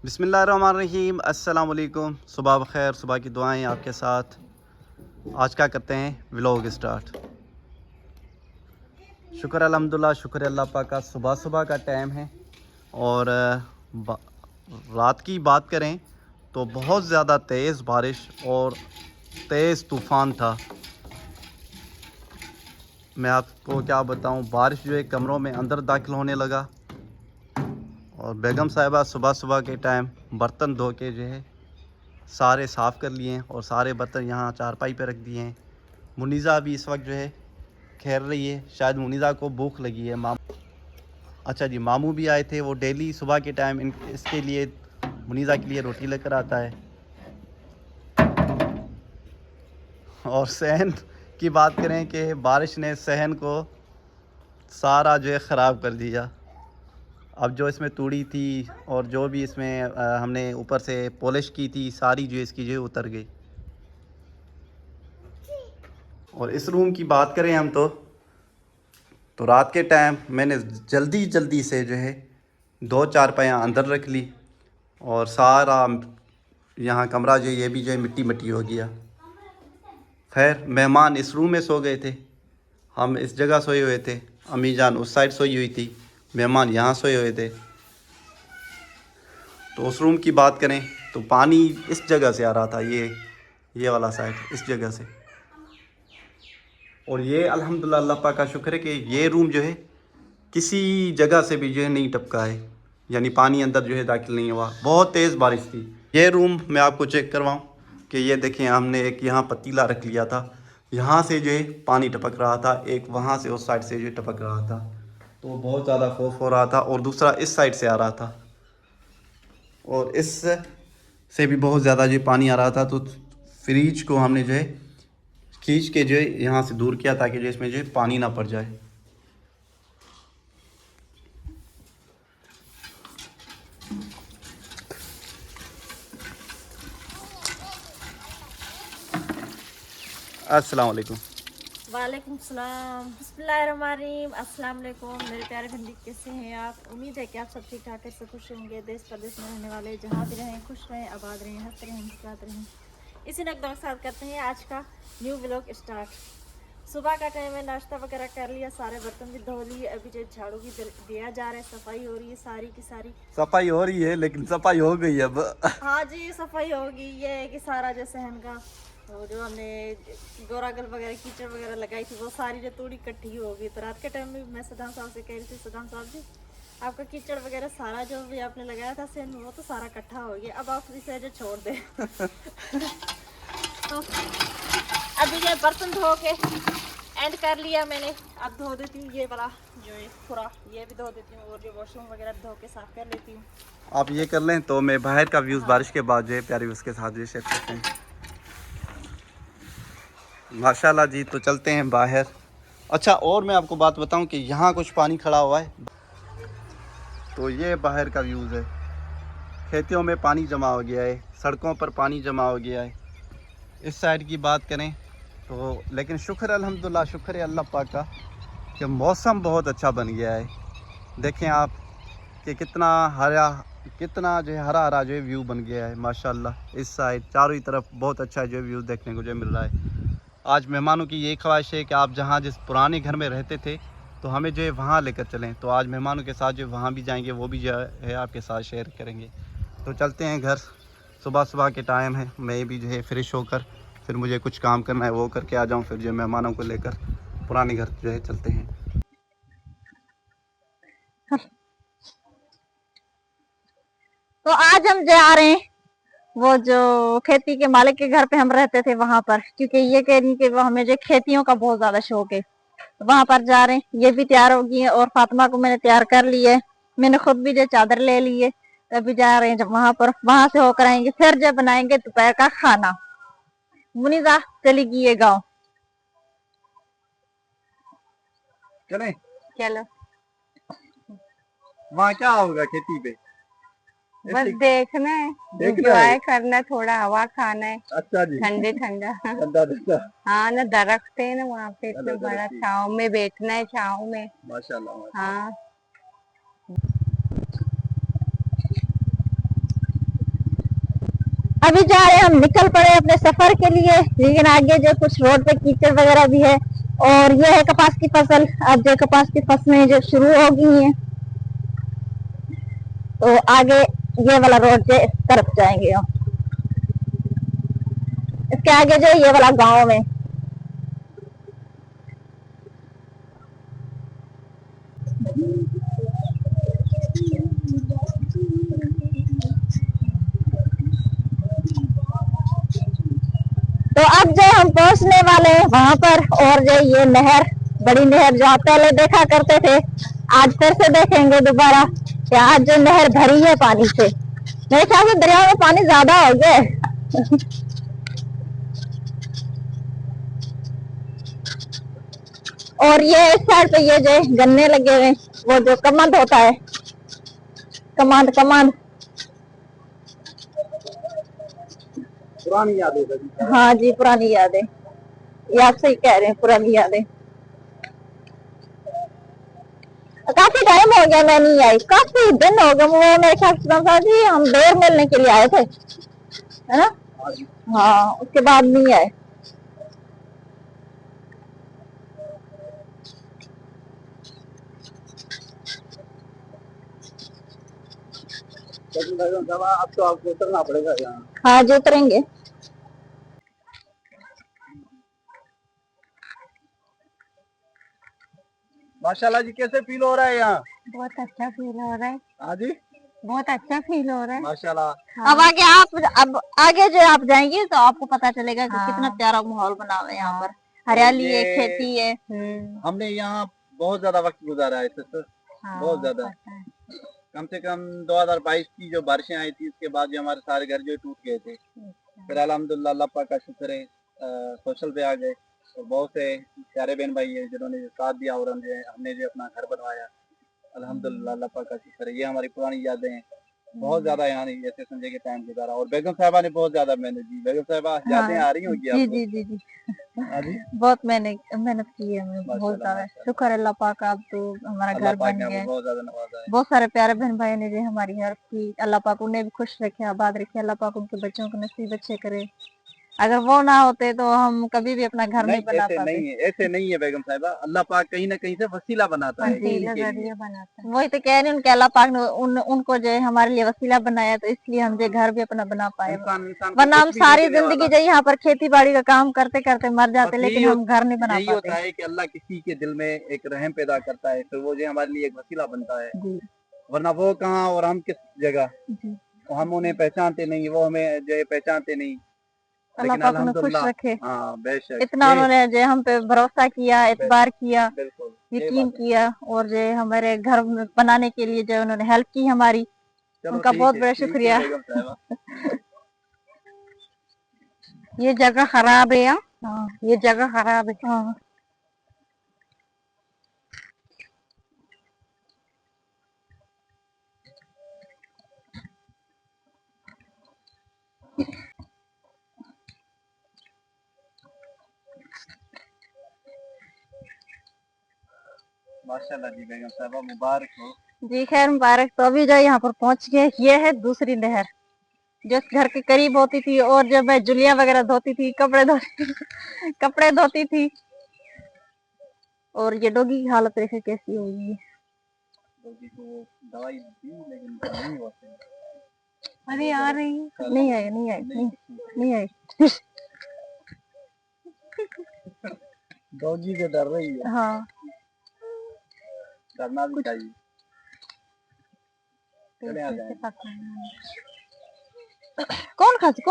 बिस्मिल्लाहिर्रहमानिर्रहीम। अस्सलाम वालेकुम। सुबह बखैर, सुबह की दुआएं आपके साथ। आज का करते हैं व्लॉग स्टार्ट। शुक्र अल्हम्दुलिल्लाह, शुक्र अल्लाह पाक का। सुबह सुबह का टाइम है और रात की बात करें तो बहुत ज़्यादा तेज़ बारिश और तेज़ तूफ़ान था। मैं आपको क्या बताऊं, बारिश जो है कमरों में अंदर दाखिल होने लगा और बेगम साहिबा सुबह सुबह के टाइम बर्तन धो के जो है सारे साफ़ कर लिए हैं और सारे बर्तन यहाँ चारपाई पे रख दिए हैं। मुनीज़ा भी इस वक्त जो है खेल रही है, शायद मुनीज़ा को भूख लगी है। अच्छा जी, मामू भी आए थे, वो डेली सुबह के टाइम इसके लिए मुनीज़ा के लिए रोटी लेकर आता है। और सहन की बात करें कि बारिश ने सहन को सारा जो है ख़राब कर दिया। अब जो इसमें तूड़ी थी और जो भी इसमें हमने ऊपर से पॉलिश की थी, सारी जो इसकी जो उतर गई। और इस रूम की बात करें हम तो रात के टाइम मैंने जल्दी जल्दी से जो है 2 चारपाइयाँ अंदर रख ली और सारा यहाँ कमरा जो ये भी जो है मिट्टी मिट्टी हो गया। खैर, मेहमान इस रूम में सो गए थे, हम इस जगह सोए हुए थे। अम्मी जान उस साइड सोई हुई थी, मेहमान यहाँ सोए हुए थे। तो उस रूम की बात करें तो पानी इस जगह से आ रहा था, ये वाला साइड, इस जगह से। और ये अल्हम्दुलिल्लाह अल्लाह पाक का शुक्र है कि ये रूम जो है किसी जगह से भी जो है नहीं टपका है, यानी पानी अंदर जो है दाखिल नहीं हुआ। बहुत तेज़ बारिश थी। ये रूम मैं आपको चेक करवाऊँ कि ये देखें, हमने एक यहाँ पतीला रख लिया था, यहाँ से जो है पानी टपक रहा था, एक वहाँ से उस साइड से जो है टपक रहा था। तो बहुत ज़्यादा खौफ हो रहा था। और दूसरा इस साइड से आ रहा था और इस से भी बहुत ज़्यादा जो पानी आ रहा था। तो फ्रिज को हमने जो है खींच के जो है यहाँ से दूर किया ताकि जो इसमें जो है पानी ना पड़ जाए। अस्सलाम वालेकुम। वालेकुम सलाम। बिस्मिल्लाहिर्रहमानिर्रहीम। अस्सलाम वालेकुम मेरे प्यारे बंदी, कैसे हैं आप? उम्मीद है कि आप सब ठीक ठाक है, सब खुश होंगे। देश प्रदेश में रहने वाले जहाँ भी रहें खुश रहें, आबाद रहें, हंसते रहें, मुस्कुराते रहें। इसी नकदों के साथ करते हैं आज का न्यू व्लॉग स्टार्ट। सुबह का टाइम है, नाश्ता वगैरह कर लिया, सारे बर्तन भी धो लिए। अभी जो झाड़ू भी दिया जा रहा है, सफाई हो रही है सारी की सारी। सफाई हो रही है लेकिन सफाई हो गई अब। हाँ जी, सफाई होगी। ये है कि सारा जो सहन का वो जो हमने गोरागल वगैरह कीचड़ वगैरह लगाई थी, वो सारी जो तूड़ी इकट्ठी होगी। तो रात के टाइम में मैं सदाम साहब से कह रही थी, सदाम साहब जी आपका कीचड़ वगैरह सारा जो भी आपने लगाया था सहन में, वो तो सारा इकट्ठा हो गया, अब आप इसे जो छोड़ दे। तो अभी ये बर्तन धो के एंड कर लिया मैंने। अब धो देती हूँ ये वाला जो है पूरा, ये भी धो देती हूँ और जो वॉशरूम वगैरह धो के साफ कर लेती हूँ। आप ये कर लें तो मैं बाहर का व्यूज़ बारिश के बाद जो है प्यारी उसके साथ जो शेयर करते हैं। माशाल्लाह जी। तो चलते हैं बाहर। अच्छा, और मैं आपको बात बताऊं कि यहाँ कुछ पानी खड़ा हुआ है, तो ये बाहर का व्यूज़ है। खेतों में पानी जमा हो गया है, सड़कों पर पानी जमा हो गया है। इस साइड की बात करें तो लेकिन शुक्र अल्हम्दुलिल्लाह, शुक्र है अल्लाह पाक का कि मौसम बहुत अच्छा बन गया है। देखें आप कि कितना हरा, कितना जो है हरा हरा जो है व्यू बन गया है माशाल्लाह। इस साइड चारों ही तरफ बहुत अच्छा जो है व्यू देखने को जो मिल रहा है। आज मेहमानों की यही ख्वाहिश है कि आप जहाँ जिस पुराने घर में रहते थे तो हमें जो है वहाँ लेकर चलें। तो आज मेहमानों के साथ जो वहाँ भी जाएंगे, वो भी जो है आपके साथ शेयर करेंगे। तो चलते हैं घर। सुबह सुबह के टाइम है, मैं भी जो है फ्रेश होकर फिर मुझे कुछ काम करना है, वो करके आ जाऊँ, फिर जो मेहमानों को लेकर पुराने घर जो है चलते हैं। तो आज हम जा रहे हैं वो जो खेती के मालिक के घर पे हम रहते थे वहां पर, क्योंकि ये कह रही कि वो हमें जो खेतियों का बहुत ज्यादा शौक है। तो वहां पर जा रहे हैं। ये भी तैयार हो गई है और फातिमा को मैंने तैयार कर लिया है। मैंने खुद भी जो चादर ले ली है। तो अभी जा रहे हैं जब वहां पर, वहां से होकर आएंगे, फिर जब बनाएंगे दोपहर का खाना। मुनीजा चली गई है गाँव। चलें। चलो, वहाँ क्या होगा खेती पे? बस देखना है, एंजॉय करना है, थोड़ा हवा खाना है। अच्छा जी। ठंडे ठंडा। ठंडा ठंडा। हाँ ना, दरख्त है ना वहाँ पे, इतना चलो बड़ा, ठीक। छाँव में बैठना है, छाँव में। माशाल्लाह। हाँ। अभी जा रहे हैं, हम निकल पड़े अपने सफर के लिए, लेकिन आगे जो कुछ रोड पे कीचड़ वगैरह भी है। और ये है कपास की फसल। अब जो कपास की फसलें जो शुरू हो गई हैं, तो आगे ये वाला रोड के तरफ जाएंगे हम। इसके आगे जो ये वाला गांव में। तो अब जो हम पहुंचने वाले हैं वहां पर, और जो ये नहर, बड़ी नहर जो आप पहले देखा करते थे, आज फिर से देखेंगे दोबारा कि आज जो नहर भरी है पानी से। मेरे ख्याल से दरिया में पानी ज्यादा हो गया है। और ये इस साइड पे ये जो गन्ने लगे हुए, वो जो कमंद होता है, कमांड कमांड। पुरानी यादें बनी। हाँ जी, पुरानी यादें। ये आप सही कह रहे हैं, पुरानी यादें। काफी टाइम हो गया मैं नहीं आई, काफी दिन हो गए। वो मेरे ख्याल से जी हम बेर मिलने के लिए आए थे, है ना? हाँ, उसके बाद नहीं आए। अब तो आपको उतरना पड़ेगा यहाँ। हाँ जी, उतरेंगे। माशाल्लाह जी, कैसे फील हो रहा है यहाँ? बहुत अच्छा फील हो रहा है। हाँ जी, बहुत अच्छा फील हो रहा है माशाल्लाह। हाँ। अब आगे जो आप जाएंगे तो आपको पता चलेगा कि कितना प्यारा माहौल बना हुआ है यहाँ पर। हरियाली है, खेती है। हमने यहाँ बहुत ज्यादा वक्त गुजारा है सिस्टर, बहुत ज्यादा। कम से कम 2022 की जो बारिशें आई थी, उसके बाद जो हमारे सारे घर जो टूट गए थे, फिर अल्हम्दुलिल्लाह अल्लाह पाक का शुक्र है, सोशल पे आ गए। और बहुत से प्यारे बहन भाई है जिन्होंने जो साथ दिया, और हमने जो अपना घर बनवाया, अल्हम्दुलिल्लाह अल्लाह पाक का शुक्र है। ये हमारी पुरानी यादें हैं। बहुत ज्यादा यहाँ नहीं, जैसे समझे कि टाइम गुजारा। और बेगम साहबा ने बहुत ज्यादा मेहनत की। बेगम साहबा यादें आ रही होगी जी आपको? जी जी जी, हाँ जी, बहुत मेहनत की है हमने, बहुत माशाल्लाह ज्यादा। माशाल्लाह। शुक्र अल्लाह पाक का, अब तो हमारा अल्लाह घर पाक बन ने गया आपको है। बहुत ज्यादा नवाजा है। बहुत सारे प्यारे बहन भाइयों ने भी हमारी हेल्प की। अल्लाह पाक उन्हें भी खुश रखे, आबाद रखे। अल्लाह पाक उनके बच्चों को नसीब अच्छे करे। अगर वो ना होते तो हम कभी भी अपना घर नहीं नहीं, बना ऐसे पाते। नहीं है, ऐसे नहीं है बेगम साहिबा। अल्लाह पाक कहीं ना कहीं से वसीला बनाता है जी, किसी के लिए। वही तो कह रही हूँ, उनके अल्लाह पाक ने उनको जो है हमारे लिए वसीला बनाया, तो इसलिए हम जो घर भी अपना बना पाए। इंसान इंसान को वरना हम कुछ भी नहीं सारी देने जिंदगी वाला। जो यहाँ पर खेती बाड़ी का काम करते करते मर बस जाते, लेकिन हम घर नहीं बना यही पाते। होता है कि अल्लाह किसी के दिल में एक रहम पैदा करता है, फिर वो जो हमारे लिए एक वसीला बनता है। जी वरना वो कहाँ और हम किस जगह। जी, तो हम उन्हें पहचानते नहीं, वो हमें जो है पहचानते नहीं। अल्लाह लेकिन पाक उन्हें खुश अल्हम्दुलिल्लाह, रखे। हाँ बेशक, इतना ये उन्होंने जो हम पे भरोसा किया, एतबार किया, बिल्कुल ये यकीन बात है। किया, और जो हमारे घर बनाने के लिए जो उन्होंने हेल्प की हमारी, चलो उनका बहुत बड़ा ठीक है शुक्रिया। बेगम साहिबा। ये जगह खराब है यहाँ। हाँ, ये जगह खराब है। हाँ, माशाल्लाह जी बेगम साहिबा, मुबारक हो। जी खैर मुबारक। तो अभी जो यहाँ पर पहुंच गए, ये है दूसरी नहर जो इस घर के करीब होती थी, और जब मैं जुलिया वगैरह धोती थी, कपड़े धोती कपड़े धोती थी। और ये डॉगी की हालत देखे कैसी होगी। रोगी को दवाई दी लेकिन नहीं होते। अरे आ रही है। नहीं आई, नहीं आई, नहीं, नहीं आई। डॉगी से डर रही है। हाँ, डरना भी कुछ चाहिए। चले आ जाएं। कौन खांसी।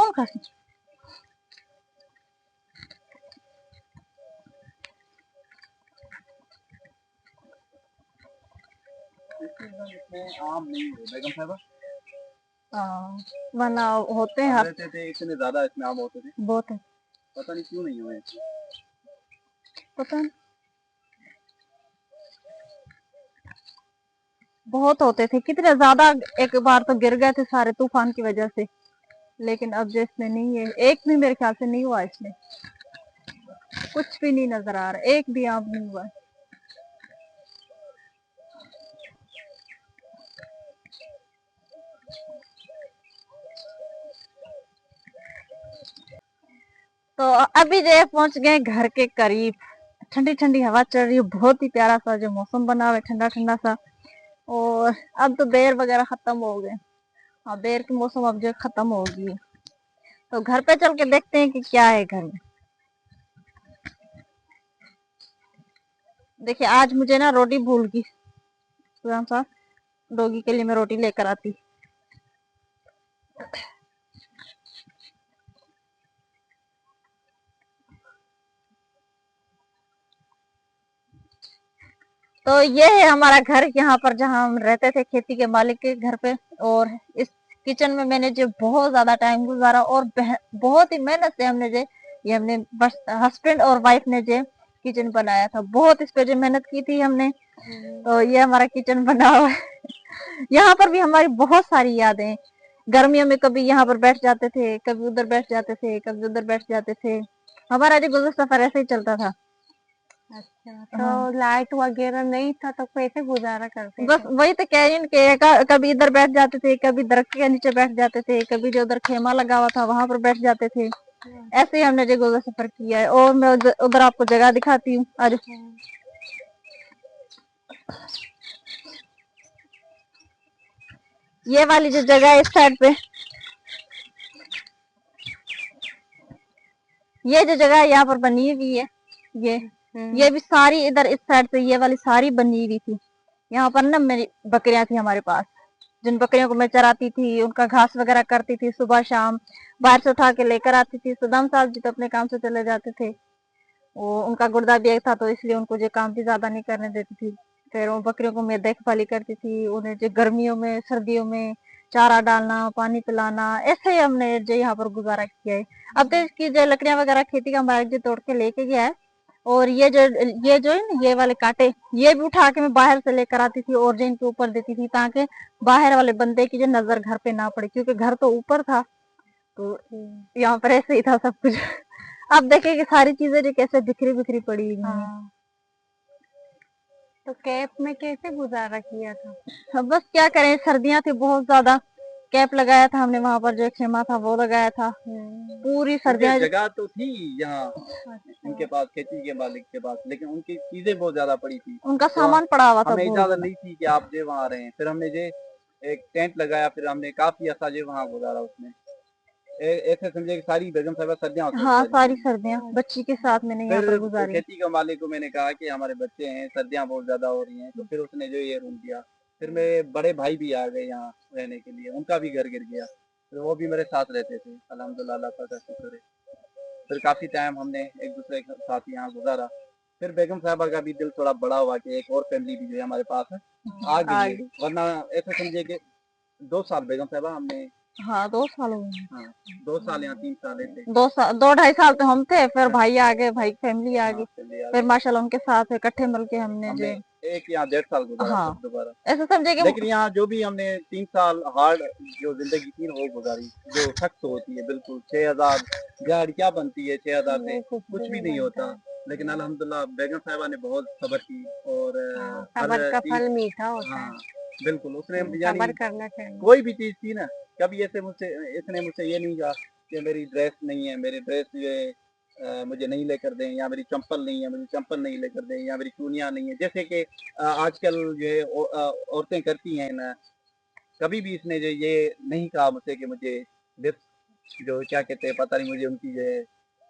इसमें आम नहीं है बेगम साहिबा। हाँ, वरना होते हैं हम हर। रहते थे इतने ज्यादा इसमें आम होते थे, बहुत है। पता नहीं क्यों नहीं हुए। पता नहीं, बहुत होते थे, कितने ज्यादा। एक बार तो गिर गए थे सारे तूफान की वजह से। लेकिन अब जो इसमें नहीं है, एक भी मेरे ख्याल से नहीं हुआ इसमें। कुछ भी नहीं नजर आ रहा, एक भी आम नहीं हुआ। तो अभी जो है पहुंच गए घर के करीब। ठंडी ठंडी हवा चल रही है, बहुत ही प्यारा सा जो मौसम बना हुआ है, ठंडा ठंडा सा। और अब तो बेर वगैरह खत्म हो गए। हाँ, बेर की मौसम अब जो खत्म होगी। तो घर पे चल के देखते हैं कि क्या है घर में। देखिए आज मुझे ना रोटी भूल गई, थोड़ा सा डॉगी के लिए मैं रोटी लेकर आती। तो ये है हमारा घर, यहाँ पर जहाँ हम रहते थे खेती के मालिक के घर पे। और इस किचन में मैंने जो बहुत ज्यादा टाइम गुजारा और बहुत ही मेहनत से हमने जो ये हमने बस हस्बैंड और वाइफ ने जो किचन बनाया था, बहुत इस पे जो मेहनत की थी हमने। तो ये हमारा किचन बना हुआ है। यहाँ पर भी हमारी बहुत सारी यादें। गर्मियों में कभी यहाँ पर बैठ जाते थे, कभी उधर बैठ जाते थे, कभी उधर बैठ जाते थे। हमारा जो गुजर सफर ऐसे ही चलता था। अच्छा, तो लाइट वगैरह नहीं था तो कैसे गुजारा करते बस थे? वही तो कह रही हूँ कि कभी इधर बैठ जाते थे, कभी दरख्त के नीचे बैठ जाते थे, कभी जो उधर खेमा लगा हुआ था वहां पर बैठ जाते थे। ऐसे ही हमने जो गुजर सफर किया है। और मैं उधर आपको जगह दिखाती हूँ आज। ये वाली जो जगह है इस साइड पे, ये जो जगह यहाँ पर बनी हुई है, ये भी सारी इधर इस साइड से ये वाली सारी बनी हुई थी। यहाँ पर ना मेरी बकरियां थी हमारे पास, जिन बकरियों को मैं चराती थी, उनका घास वगैरह करती थी सुबह शाम, बाहर से उठा के लेकर आती थी। सदाम साहब जी तो अपने काम से चले जाते थे, वो उनका गुर्दा भी एक था तो इसलिए उनको जो काम भी ज्यादा नहीं करने देती थी। फिर वो बकरियों को मैं देखभाली करती थी, उन्हें जो गर्मियों में सर्दियों में चारा डालना, पानी पिलाना, ऐसे ही हमने जो यहाँ पर गुजारा किया है। अब तो इसकी जो लकड़ियां वगैरह खेती का मालिक जो तोड़ के लेके गया है। और ये जो है ना ये वाले कांटे, ये भी उठा के मैं बाहर से लेकर आती थी और जो इनके ऊपर देती थी, ताकि बाहर वाले बंदे की जो नजर घर पे ना पड़े, क्योंकि घर तो ऊपर था। तो यहाँ पर ऐसे ही था सब कुछ। अब देखे कि सारी चीजें जो कैसे बिखरी बिखरी पड़ी हुई हैं। हाँ। तो कैप में कैसे गुजारा किया था? अब बस क्या करें, सर्दियां थी बहुत ज्यादा। कैप लगाया था हमने, वहां पर जो खेमा था वो लगाया था। पूरी सर्दियां जगह तो थी यहाँ इनके पास, खेती के मालिक के पास, लेकिन उनकी चीजें बहुत ज्यादा पड़ी थी। उनका तो सामान पड़ा हुआ था हमें बहुत इजाजत ज्यादा। नहीं थी कि आप जो वहाँ रहे। फिर हमने जो एक टेंट लगाया, फिर हमने काफी अर्सा जो वहाँ गुजारा उसमें। ऐसे समझे कि सारी बेगम साहबा सर्दियाँ उसमें हाँ, गुजारी सारी हमने। सर्दियां बच्ची के साथ मैंने यहाँ फिर पर गुजारी। खेती के मालिक को मैंने कहा कि हमारे बच्चे हैं, सर्दियाँ बहुत ज्यादा हो रही हैं, तो फिर उसने जो ये रूम दिया। फिर मेरे बड़े भाई भी आ गए यहाँ रहने के लिए, उनका भी घर गिर गया। फिर वो भी मेरे साथ रहते थे, अल्हम्दुलिल्लाह, अल्लाह का शुक्र है। फिर काफी टाइम हमने एक दूसरे के साथ यहाँ गुजारा। फिर बेगम साहबा का भी दिल थोड़ा बड़ा हुआ कि एक और फैमिली भी जो है हमारे पास है आ गई है। वरना ऐसे समझिए कि 2 साल बेगम साहबा हमने, हाँ, 2 साल हो गए। हाँ 2 साल या 3 साल थे। 2 साल 2 ढाई साल तो हम थे, फिर भाई आ गए, भाई की फैमिली आ हाँ गई। फैमिली आ फिर गई। माशाल्लाह उनके साथ इकट्ठे मिल के हमने हमने जो 1 या 1.5 साल गुजारा हाँ फिर दोबारा। ऐसे समझे कि लेकिन यहाँ जो भी हमने 3 साल हार्ड जो जिंदगी थी वो गुजारी, जो सख्त होती है बिल्कुल। 6,000 दिहाड़ी क्या बनती है, 6,000 से कुछ भी नहीं होता। लेकिन अल्हम्दुलिल्लाह बेगम साहिबा ने बहुत सब्र की और हर सब्र का चीज, फल मीठा होता है। हाँ बिल्कुल, उसने यानी सब्र करना चाहिए। कोई भी चीज थी ना, कभी ऐसे मुझसे इसने मुझसे ये नहीं कहा कि मेरी ड्रेस नहीं है, मेरी ड्रेस ये मुझे नहीं लेकर दें, या मेरी चंपल नहीं है, मुझे चंपल नहीं लेकर दें, या मेरी चूड़ियाँ नहीं है, जैसे कि आजकल जो है औरतें करती हैं ना। कभी भी इसने जो ये नहीं कहा मुझसे कि मुझे लिप्स जो क्या कहते हैं, पता नहीं मुझे उनकी जो है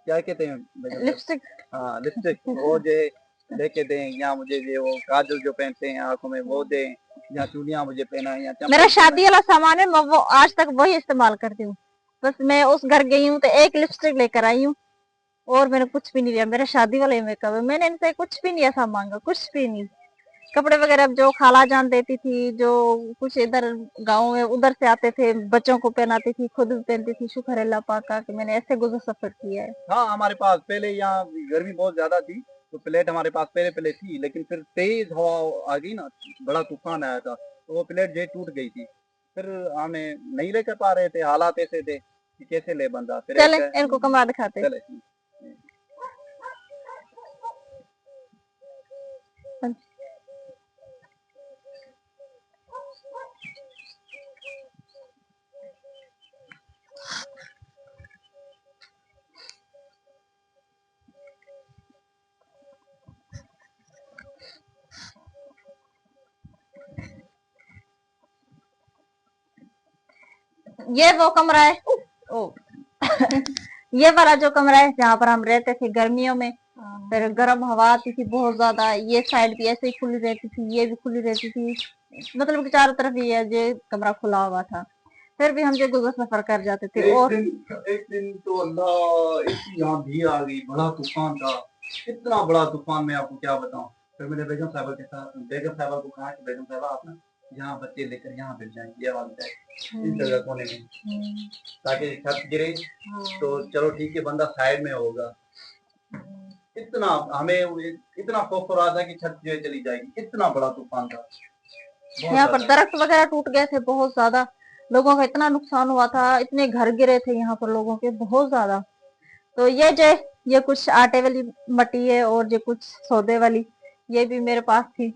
क्या कहते हैं बेगम साहब? लिपस्टिक हाँ लिपस्टिक वो जो है लेके दें, या मुझे जो वो काजल जो पहनते हैं आंखों में वो दें, या चूड़ियाँ मुझे पहना, या मेरा चंपल शादी पहना। वाला सामान है, मैं वो आज तक वही इस्तेमाल करती हूँ। बस मैं उस घर गई हूँ तो एक लिपस्टिक लेकर आई हूँ, और मैंने कुछ भी नहीं लिया। मेरा शादी वाला ही मेकअप है, मैंने इनसे कुछ भी नहीं ऐसा मांगा, कुछ भी नहीं। कपड़े वगैरह जो खाला जान देती थी, जो कुछ इधर गाँव में उधर से आते थे बच्चों को पहनाती थी, खुद भी पहनती थी। शुक्र है अल्लाह पाक का कि मैंने ऐसे गुजर सफर किया है। हाँ हमारे पास पहले यहाँ गर्मी बहुत ज्यादा थी, तो प्लेट हमारे पास पहले पहले थी, लेकिन फिर तेज हवा आ गई ना, बड़ा तूफान आया था, तो वो प्लेट जो है टूट गई थी। फिर हमें नहीं लेकर पा रहे थे, हालात ऐसे थे कि कैसे ले बंदा। फिर चले एक इनको कमा दिखाते। चले ये वो कमरा है। ओ ये वाला जो कमरा है जहाँ पर हम रहते थे गर्मियों में, फिर गर्म हवा आती थी बहुत ज्यादा। ये साइड भी ऐसे ही खुली रहती थी, ये भी खुली रहती थी, मतलब कि चारों तरफ ये कमरा खुला हुआ था। फिर भी हम जो गुजर सफर कर जाते थे। और एक दिन तो अल्लाह इतनी आंधी आ गई, बड़ा तूफान था, इतना बड़ा तूफान मैं आपको क्या बताऊं। फिर मैंने बेगम साहबा के साथ बेगम साहबा को कहा कि बेगम साहबा आप ना यहाँ बच्चे लेकर यहाँ बैठ जाएं, ये वाली साइड इस जगह कोने में, ताकि छत गिरे तो चलो ठीक है बंदा साइड में होगा। इतना हमें इतना खौफ हो रहा था कि छत जो है चली जाएगी, इतना बड़ा तूफान था। यहाँ पर दरख्त वगैरह टूट गए थे बहुत ज्यादा, लोगों का इतना नुकसान हुआ था, इतने घर गिरे थे यहाँ पर लोगों के बहुत ज्यादा। तो ये कुछ आटे वाली मट्टी है और ये कुछ सौदे वाली, ये भी मेरे पास थी,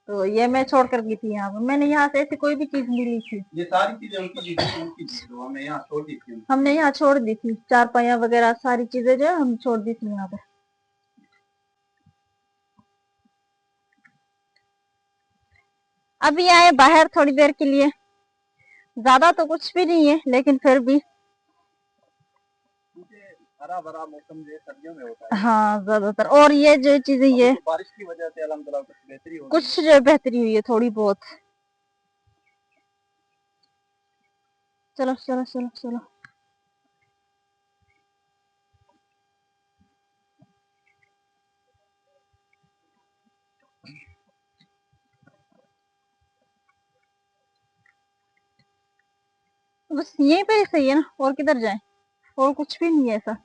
तो ये मैं छोड़ कर गई थी यहाँ पर। मैंने यहाँ से ऐसी कोई भी चीज नहीं ली थी, ये सारी चीजें उनकी तो हमने यहाँ छोड़ दी थी। हमने यहाँ छोड़ दी थी, चारपाइयाँ वगैरह सारी चीजें जो है हम छोड़ दी थी यहाँ पर। अभी आए बाहर थोड़ी देर के लिए, ज्यादा तो कुछ भी नहीं है लेकिन फिर भी हरा भरा मौसम जो सर्दियों में होता है। हाँ ज्यादातर। और ये जो चीजें ये तो बारिश की वजह से अल्हम्दुलिल्लाह कुछ बेहतरी हो कुछ जो बेहतरी हुई है थोड़ी बहुत। चलो चलो चलो चलो। बस यहीं पे ही सही है ना, और किधर जाए, और कुछ भी नहीं है ऐसा।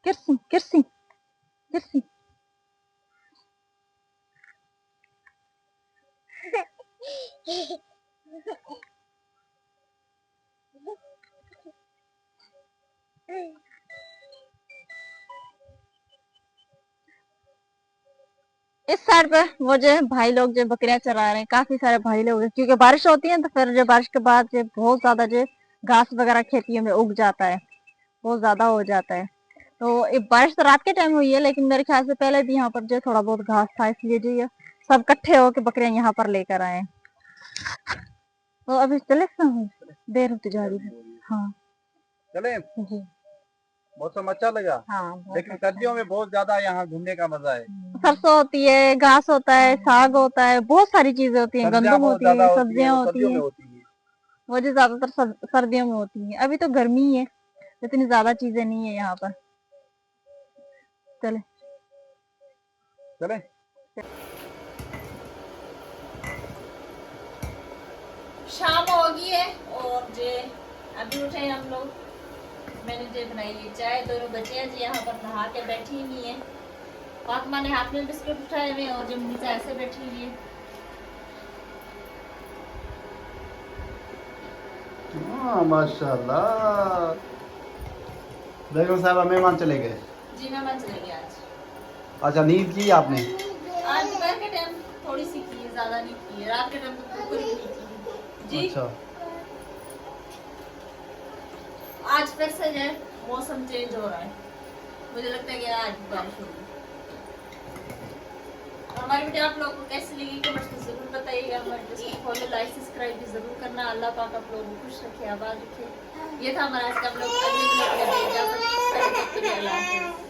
किरसी किरसी किरसी। इस साइड पे वो जो है भाई लोग जो बकरियां चरा रहे हैं, काफी सारे भाई लोग हैं, क्योंकि बारिश होती है तो फिर जो बारिश के बाद जो बहुत ज्यादा जो घास वगैरह खेतियों में उग जाता है, बहुत ज्यादा हो जाता है। तो एक बारिश तो रात के टाइम हुई है, लेकिन मेरे ख्याल से पहले भी यहाँ पर जो थोड़ा बहुत घास था, इसलिए जो ये सब इकट्ठे होकर बकरियां यहाँ पर लेकर आए। तो अभी चले देर होती जा रही है। हाँ चले। जी मौसम अच्छा लगा। हाँ, लेकिन सर्दियों में बहुत ज्यादा यहाँ घूमने का मजा है। सरसों होती है, घास होता है, साग होता है, बहुत सारी चीजें होती हैं, गंदम होती है, सब्जियां होती हैं, वो जो ज्यादातर सर्दियों में होती हैं। अभी तो गर्मी है, इतनी ज्यादा चीजें नहीं है यहाँ पर। चले चले। शाम हो गई है और जे अभी उठे हम लोग। मैंने जो बनाई है चाय, दोनों बच्चियां जी यहाँ पर नहा के बैठी हुई हैं। फातिमा ने हाथ में बिस्कुट उठाए हुए और जो मुनीसा ऐसे बैठी हुई है। माशाल्लाह। बेगम साहबा मेहमान चले गए। जी मेहमान चले गए आज। अच्छा नींद की आपने? आज दोपहर के टाइम थोड़ी सी की है, ज्यादा नहीं की है। रात के टाइम तो पूरी नहीं की जी। अच्छा। आज फिर से जो मौसम चेंज हो रहा है, मुझे लगता है कि आज बारिश होगी। हमारी वीडियो आप लोगों को कैसी लगी कमेंट्स में जरूर बताइएगा। हमारे चैनल को फॉलो लाइक सब्सक्राइब भी जरूर करना। अल्लाह पाक आप लोगों को खुश रखे, आबाद रखे। ये था हमारा आज का ब्लॉग। अगले ब्लॉग में